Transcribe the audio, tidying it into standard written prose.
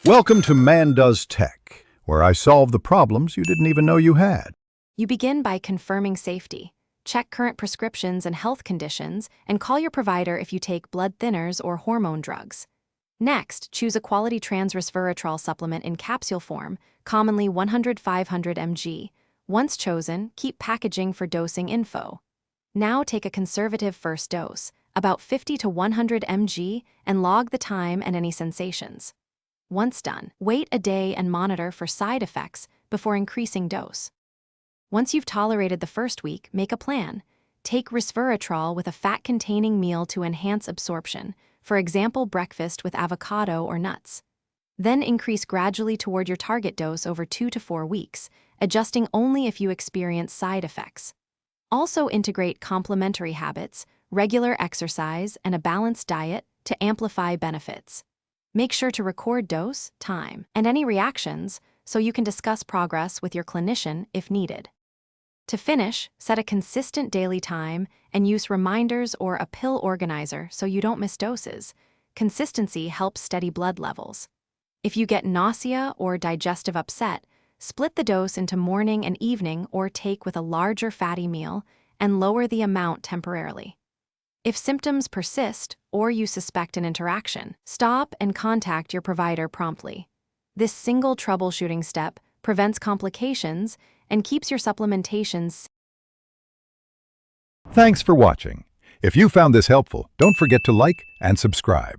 Welcome to Man Does Tech, where I solve the problems you didn't even know you had. You begin by confirming safety. Check current prescriptions and health conditions, and call your provider if you take blood thinners or hormone drugs. Next, choose a quality trans resveratrol supplement in capsule form, commonly 100-500 mg. Once chosen, keep packaging for dosing info. Now take a conservative first dose, about 50 to 100 mg, and log the time and any sensations. Once done, wait a day and monitor for side effects before increasing dose. Once you've tolerated the first week, make a plan. Take resveratrol with a fat-containing meal to enhance absorption, for example breakfast with avocado or nuts. Then increase gradually toward your target dose over 2 to 4 weeks, adjusting only if you experience side effects. Also integrate complementary habits, regular exercise, and a balanced diet to amplify benefits. Make sure to record dose, time, and any reactions so you can discuss progress with your clinician if needed. To finish, set a consistent daily time and use reminders or a pill organizer so you don't miss doses. Consistency helps steady blood levels. If you get nausea or digestive upset, split the dose into morning and evening or take with a larger fatty meal and lower the amount temporarily. If symptoms persist or you suspect an interaction, stop and contact your provider promptly. This single troubleshooting step prevents complications and keeps your supplementations. Thanks for watching. If you found this helpful, don't forget to like and subscribe.